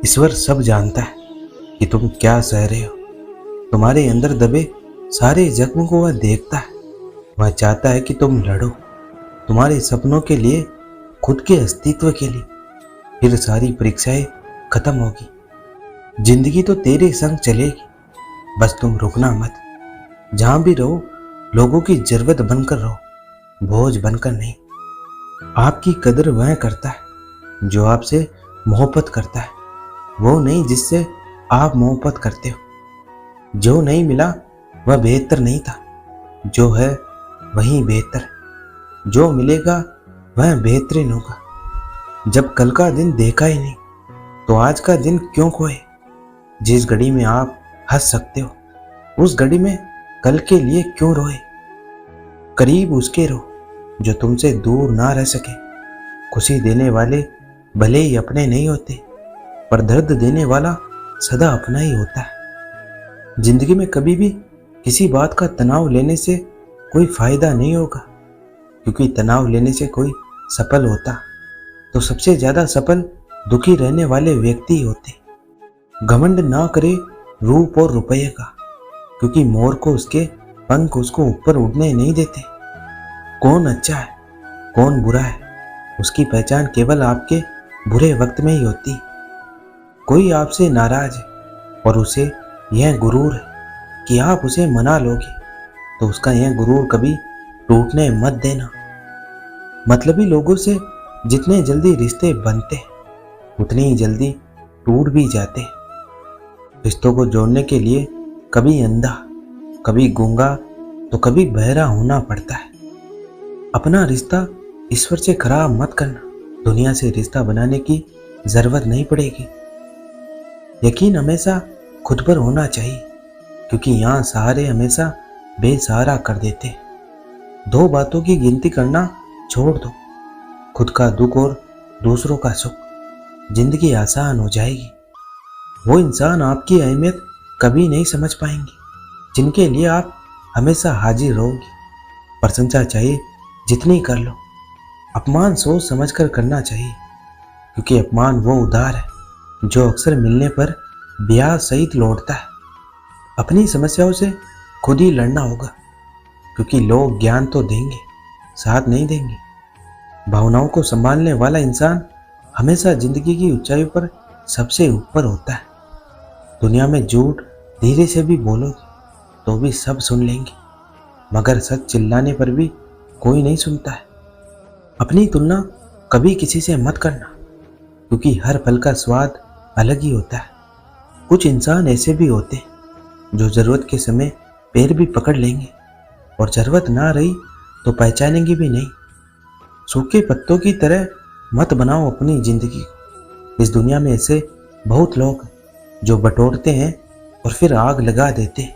ईश्वर सब जानता है कि तुम क्या सह रहे हो। तुम्हारे अंदर दबे सारे जख्म को वह देखता है। वह चाहता है कि तुम लड़ो, तुम्हारे सपनों के लिए, खुद के अस्तित्व के लिए। फिर सारी परीक्षाएं खत्म होगी। जिंदगी तो तेरे संग चलेगी, बस तुम रुकना मत। जहां भी रहो, लोगों की जरूरत बनकर रहो, बोझ बनकर नहीं। आपकी कदर वह करता है जो आपसे मोहब्बत करता है, वो नहीं जिससे आप मोहब्बत करते हो। जो नहीं मिला वह बेहतर नहीं था, जो है वही बेहतर है। जो मिलेगा वह बेहतरीन होगा। जब कल का दिन देखा ही नहीं तो आज का दिन क्यों खोए। जिस घड़ी में आप हंस सकते हो, उस घड़ी में कल के लिए क्यों रोए। करीब उसके रहो जो तुमसे दूर ना रह सके। खुशी देने वाले भले ही अपने नहीं होते, पर दर्द देने वाला सदा अपना ही होता है। जिंदगी में कभी भी किसी बात का तनाव लेने से कोई फायदा नहीं होगा, क्योंकि तनाव लेने से कोई सफल होता तो सबसे ज्यादा सफल दुखी रहने वाले व्यक्ति होते। घमंड ना करे रूप और रुपये का, क्योंकि मोर को उसके पंख उसको ऊपर उड़ने नहीं देते। कौन अच्छा है, कौन बुरा है, उसकी पहचान केवल आपके बुरे वक्त में ही होती। कोई आपसे नाराज है और उसे यह गुरूर है कि आप उसे मना लोगे, तो उसका यह गुरूर कभी टूटने मत देना। मतलबी लोगों से जितने जल्दी रिश्ते बनते उतनी ही जल्दी टूट भी जाते। रिश्तों को जोड़ने के लिए कभी अंधा, कभी गूंगा तो कभी बहरा होना पड़ता है। अपना रिश्ता ईश्वर से खराब मत करना। दुनिया से रिश्ता बनाने की जरूरत नहीं पड़ेगी। यकीन हमेशा खुद पर होना चाहिए, क्योंकि यहाँ सहारे हमेशा बेसहारा कर देते। दो बातों की गिनती करना छोड़ दो, खुद का दुख और दूसरों का सुख। जिंदगी आसान हो जाएगी। वो इंसान आपकी अहमियत कभी नहीं समझ पाएंगे जिनके लिए आप हमेशा हाजिर रहोगे। प्रशंसा चाहिए जितनी कर लो, अपमान सोच समझ कर करना चाहिए, क्योंकि अपमान वो उधार है जो अक्सर मिलने पर ब्याज सहित लौटता है। अपनी समस्याओं से खुद ही लड़ना होगा, क्योंकि लोग ज्ञान तो देंगे, साथ नहीं देंगे। भावनाओं को संभालने वाला इंसान हमेशा जिंदगी की ऊंचाई पर सबसे ऊपर होता है। दुनिया में झूठ धीरे से भी बोलोगे तो भी सब सुन लेंगे, मगर सच चिल्लाने पर भी कोई नहीं सुनता है। अपनी तुलना कभी किसी से मत करना, क्योंकि हर फल का स्वाद अलग ही होता है। कुछ इंसान ऐसे भी होते हैं जो जरूरत के समय पैर भी पकड़ लेंगे और जरूरत ना रही तो पहचानेंगे भी नहीं। सूखे पत्तों की तरह मत बनाओ अपनी जिंदगी को। इस दुनिया में ऐसे बहुत लोग हैं जो बटोरते हैं और फिर आग लगा देते हैं।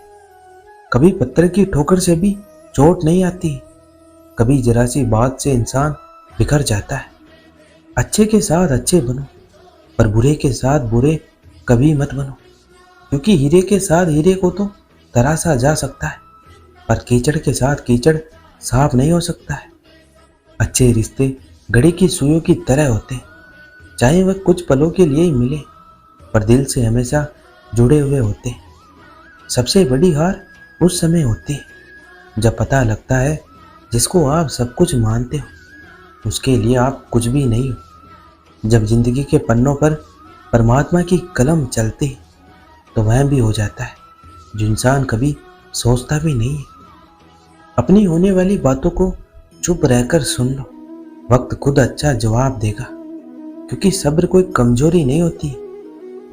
कभी पत्थर की ठोकर से भी चोट नहीं आती, कभी जरा सी बात से इंसान बिखर जाता है। अच्छे के साथ अच्छे बनो, पर बुरे के साथ बुरे कभी मत बनो, क्योंकि हीरे के साथ हीरे को तो तराशा जा सकता है, पर कीचड़ के साथ कीचड़ साफ नहीं हो सकता है। अच्छे रिश्ते घड़ी की सुइयों की तरह होते, चाहे वह कुछ पलों के लिए ही मिले, पर दिल से हमेशा जुड़े हुए होते। सबसे बड़ी हार उस समय होती है जब पता लगता है जिसको आप सब कुछ मानते हो उसके लिए आप कुछ भी नहीं हो। जब जिंदगी के पन्नों पर परमात्मा की कलम चलती है तो वह भी हो जाता है जो इंसान कभी सोचता भी नहीं है। अपनी होने वाली बातों को चुप रहकर सुन लो, वक्त खुद अच्छा जवाब देगा, क्योंकि सब्र कोई कमजोरी नहीं होती,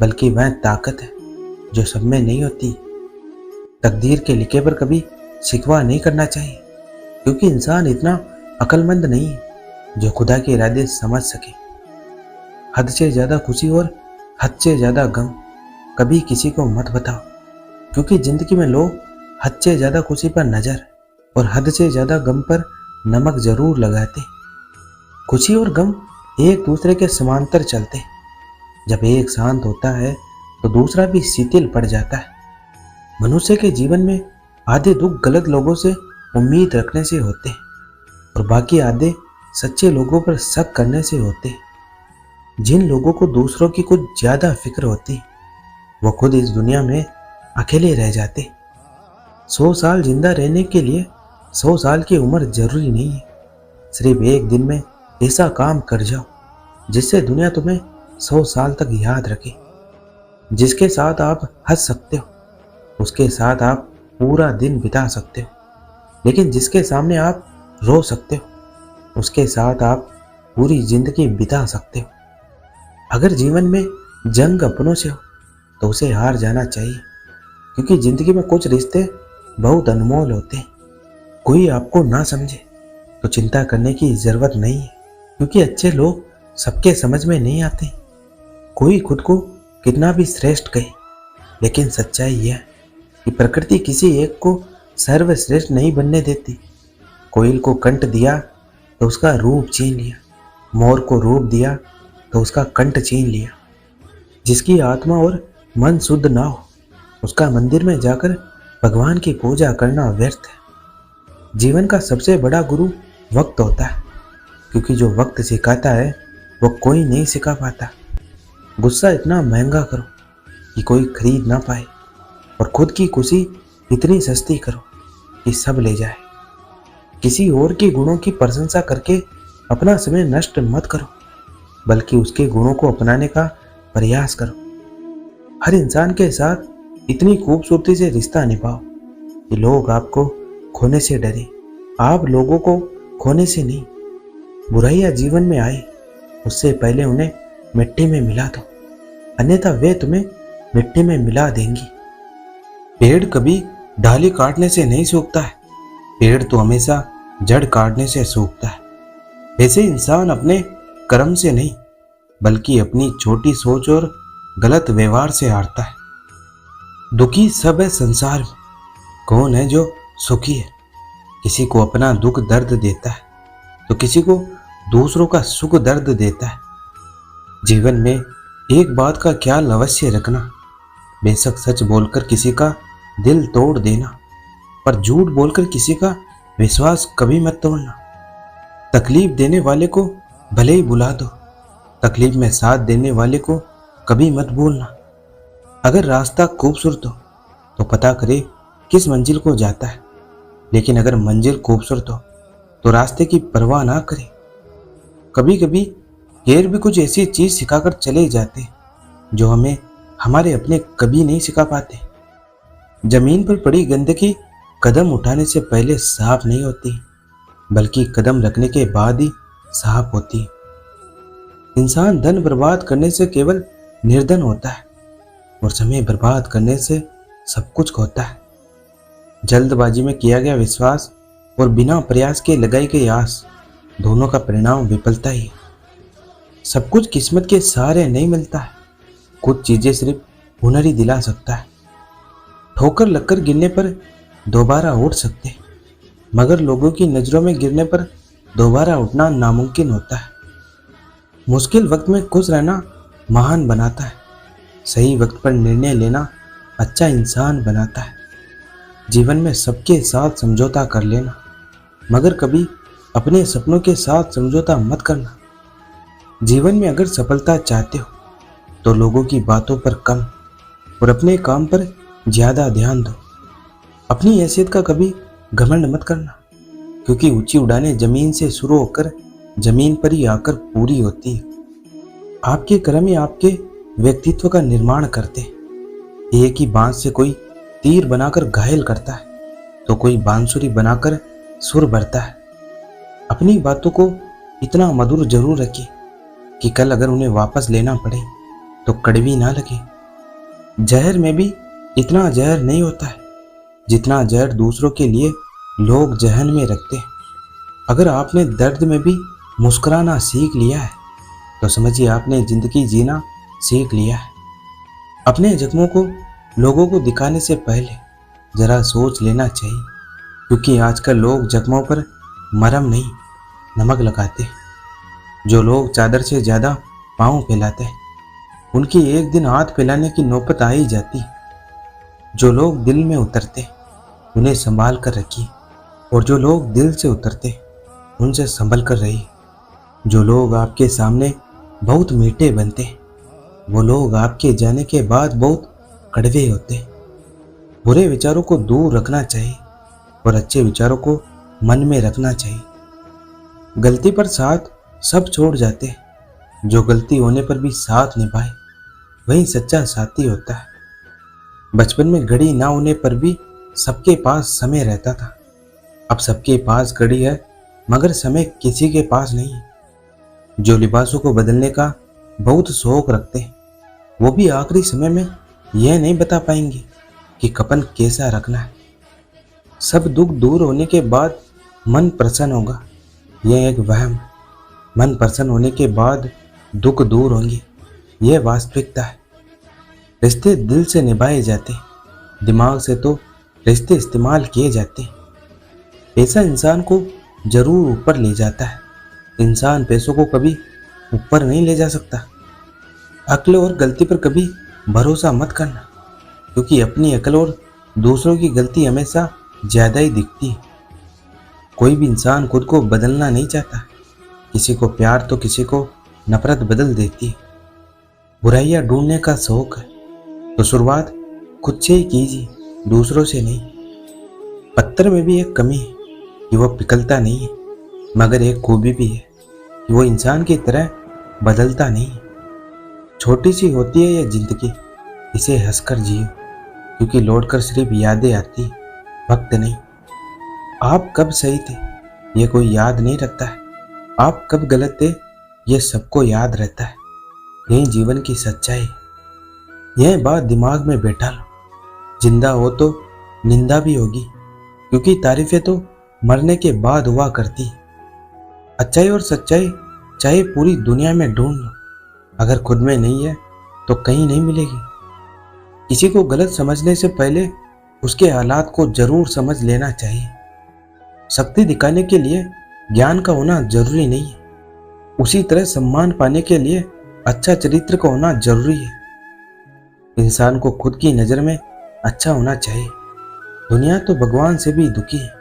बल्कि वह ताकत है जो सब में नहीं होती। तकदीर के लिखे पर कभी शिकवा नहीं करना चाहिए, क्योंकि इंसान इतना अक्लमंद नहीं है जो खुदा के इरादे समझ सके। हद से ज्यादा खुशी और हद से ज्यादा गम कभी किसी को मत बताओ, क्योंकि जिंदगी में लोग हद से ज्यादा खुशी पर नजर और हद से ज्यादा गम पर नमक जरूर लगाते। खुशी और गम एक दूसरे के समांतर चलते। जब एक शांत होता है तो दूसरा भी शिथिल पड़ जाता है। मनुष्य के जीवन में आधे दुख गलत लोगों से उम्मीद रखने से होते और बाकी आधे सच्चे लोगों पर शक करने से होते। जिन लोगों को दूसरों की कुछ ज्यादा फिक्र होती वो खुद इस दुनिया में अकेले रह जाते। 100 साल जिंदा रहने के लिए 100 साल की उम्र जरूरी नहीं है। सिर्फ एक दिन में ऐसा काम कर जाओ जिससे दुनिया तुम्हें 100 साल तक याद रखे। जिसके साथ आप हंस सकते हो उसके साथ आप पूरा दिन बिता सकते हो, लेकिन जिसके सामने आप रो सकते हो उसके साथ आप पूरी जिंदगी बिता सकते हो। अगर जीवन में जंग अपनों से हो तो उसे हार जाना चाहिए, क्योंकि जिंदगी में कुछ रिश्ते बहुत अनमोल होते हैं। कोई आपको ना समझे तो चिंता करने की जरूरत नहीं है, क्योंकि अच्छे लोग सबके समझ में नहीं आते। कोई खुद को कितना भी श्रेष्ठ कहे, लेकिन सच्चाई यह है कि प्रकृति किसी एक को सर्वश्रेष्ठ नहीं बनने देती। कोयल को कंठ दिया तो उसका रूप छीन लिया, मोर को रूप दिया तो उसका कंठ छीन लिया। जिसकी आत्मा और मन शुद्ध ना हो उसका मंदिर में जाकर भगवान की पूजा करना व्यर्थ है। जीवन का सबसे बड़ा गुरु वक्त होता है, क्योंकि जो वक्त सिखाता है वो कोई नहीं सिखा पाता। गुस्सा इतना महंगा करो कि कोई खरीद ना पाए, और खुद की खुशी इतनी सस्ती करो कि सब ले जाए। किसी और के गुणों की प्रशंसा करके अपना समय नष्ट मत करो, बल्कि उसके गुणों को अपनाने का प्रयास करो। हर इंसान के साथ इतनी खूबसूरती से रिश्ता निभाओ कि लोग आपको खोने से डरे, आप लोगों को खोने से नहीं। बुराइयां जीवन में आए उससे पहले उन्हें मिट्टी में मिला दो, अन्यथा वे तुम्हें मिट्टी में मिला देंगी। पेड़ कभी डाली काटने से नहीं सूखता है, पेड़ तो हमेशा जड़ काटने से सूखता है। ऐसे इंसान अपने कर्म से नहीं बल्कि अपनी छोटी सोच और गलत व्यवहार से हारता है। दुखी सब है संसार में, कौन है जो सुखी है? किसी को अपना दुख दर्द देता है तो किसी को दूसरों का सुख दर्द देता है। जीवन में एक बात का ख्याल अवश्य रखना, बेशक सच बोलकर किसी का दिल तोड़ देना, पर झूठ बोलकर किसी का विश्वास कभी मत तोड़ना। तकलीफ देने वाले को भले ही बुला दो, तकलीफ में साथ देने वाले को कभी मत भूलना। अगर रास्ता खूबसूरत हो तो पता करे किस मंजिल को जाता है, लेकिन अगर मंजिल खूबसूरत हो तो रास्ते की परवाह ना करे। कभी कभी गैर भी कुछ ऐसी चीज सिखाकर चले जाते जो हमें हमारे अपने कभी नहीं सिखा पाते। जमीन पर पड़ी गंदगी कदम उठाने से पहले साफ नहीं होती, बल्कि कदम रखने के बाद ही साफ होती। इंसान धन बर्बाद करने से केवल निर्धन होता है, और समय बर्बाद करने से सब कुछ खोता है। जल्दबाजी में किया गया विश्वास और बिना प्रयास के लगाई गई आस, दोनों का परिणाम विफलता ही है। सब कुछ किस्मत के सहारे नहीं मिलता है, कुछ चीजें सिर्फ हुनर ही दिला सकता है। ठोकर लगकर गिरने पर दोबारा उठ सकते, मगर लोगों की नजरों में गिरने पर दोबारा उठना नामुमकिन होता है। मुश्किल वक्त में खुश रहना महान बनाता है, सही वक्त पर निर्णय लेना अच्छा इंसान बनाता है। जीवन में सबके साथ समझौता कर लेना, मगर कभी अपने सपनों के साथ समझौता मत करना। जीवन में अगर सफलता चाहते हो तो लोगों की बातों पर कम और अपने काम पर ज्यादा ध्यान दो। अपनी हैसियत का कभी घमंड मत करना, क्योंकि ऊंची उड़ानें जमीन से शुरू होकर जमीन पर ही आकर पूरी होती है। आपके कर्म ही आपके व्यक्तित्व का निर्माण करते हैं। एक ही बांस से कोई तीर बनाकर घायल करता है तो कोई बांसुरी बनाकर सुर भरता है। अपनी बातों को इतना मधुर जरूर रखिए कि कल अगर उन्हें वापस लेना पड़े तो कड़वी ना लगे। जहर में भी इतना जहर नहीं होता है जितना जहर दूसरों के लिए लोग जहन में रखते हैं। अगर आपने दर्द में भी मुस्कुराना सीख लिया है तो समझिए आपने जिंदगी जीना सीख लिया है। अपने जख्मों को लोगों को दिखाने से पहले जरा सोच लेना चाहिए, क्योंकि आजकल लोग जख्मों पर मरहम नहीं नमक लगाते। जो लोग चादर से ज्यादा पाँव फैलाते हैं उनकी एक दिन हाथ फैलाने की नौबत आ ही जाती। जो लोग दिल में उतरते उन्हें संभाल कर रखिए, और जो लोग दिल से उतरते उनसे संभल कर रहिए। जो लोग आपके सामने बहुत मीठे बनते हैं। वो लोग आपके जाने के बाद बहुत कड़वे होते हैं। बुरे विचारों को दूर रखना चाहिए और अच्छे विचारों को मन में रखना चाहिए। गलती पर साथ सब छोड़ जाते हैं, जो गलती होने पर भी साथ निभाए वही सच्चा साथी होता है। बचपन में घड़ी ना होने पर भी सबके पास समय रहता था। अब सबके पास घड़ी है मगर समय किसी के पास नहीं है। जो लिबासों को बदलने का बहुत शौक रखते हैं वो भी आखिरी समय में यह नहीं बता पाएंगे कि कफन कैसा रखना है। सब दुख दूर होने के बाद मन प्रसन्न होगा, यह एक वहम। मन प्रसन्न होने के बाद दुख दूर होंगे, यह वास्तविकता है। रिश्ते दिल से निभाए जाते, दिमाग से तो रिश्ते इस्तेमाल किए जाते। पैसा इंसान को जरूर ऊपर ले जाता है, इंसान पैसों को कभी ऊपर नहीं ले जा सकता। अक्ल और गलती पर कभी भरोसा मत करना, क्योंकि अपनी अक्ल और दूसरों की गलती हमेशा ज्यादा ही दिखती है। कोई भी इंसान खुद को बदलना नहीं चाहता, किसी को प्यार तो किसी को नफरत बदल देती है। बुराइयां ढूंढने का शौक है तो शुरुआत खुद से ही कीजिए, दूसरों से नहीं। पत्थर में भी एक कमी है कि वह पिघलता नहीं है, मगर एक खूबी भी है कि वो इंसान की तरह बदलता नहीं है। छोटी सी होती है यह जिंदगी, इसे हंसकर जियो, क्योंकि लौटकर सिर्फ यादें आती, वक्त नहीं। आप कब सही थे ये कोई याद नहीं रखता है, आप कब गलत थे ये सबको याद रहता है। यही जीवन की सच्चाई है, यह बात दिमाग में बैठा लो। जिंदा हो तो निंदा भी होगी, क्योंकि तारीफें तो मरने के बाद हुआ करती। अच्छाई और सच्चाई चाहे पूरी दुनिया में ढूंढ लो, अगर खुद में नहीं है तो कहीं नहीं मिलेगी। किसी को गलत समझने से पहले उसके हालात को जरूर समझ लेना चाहिए। शक्ति दिखाने के लिए ज्ञान का होना जरूरी नहीं है, उसी तरह सम्मान पाने के लिए अच्छा चरित्र का होना जरूरी है। इंसान को खुद की नजर में अच्छा होना चाहिए। दुनिया तो भगवान से भी दुखी है।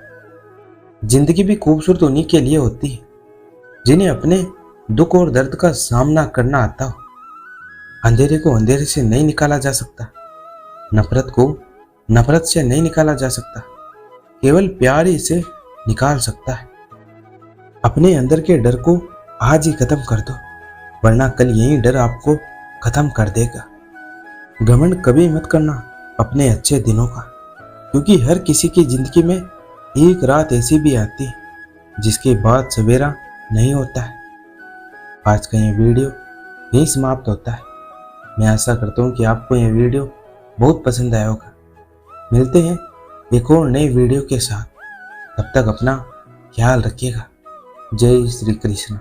जिंदगी भी खूबसूरत उन्हीं के लिए होती है जिन्हें अपने दुख और दर्द का सामना करना आता हो। अंधेरे को अंधेरे से नहीं निकाला जा सकता, नफरत को नफरत से नहीं निकाला जा सकता, केवल प्यार ही इसे निकाल सकता है। अपने अंदर के डर को आज ही खत्म कर दो, वरना कल यही डर आपको खत्म कर देगा। घमंड कभी मत करना अपने अच्छे दिनों का, क्योंकि हर किसी की जिंदगी में एक रात ऐसी भी आती है जिसके बाद सवेरा नहीं होता है। आज का ये वीडियो यही समाप्त होता है। मैं आशा करता हूँ कि आपको यह वीडियो बहुत पसंद आया होगा। मिलते हैं एक और नई वीडियो के साथ, तब तक अपना ख्याल रखिएगा। जय श्री कृष्ण।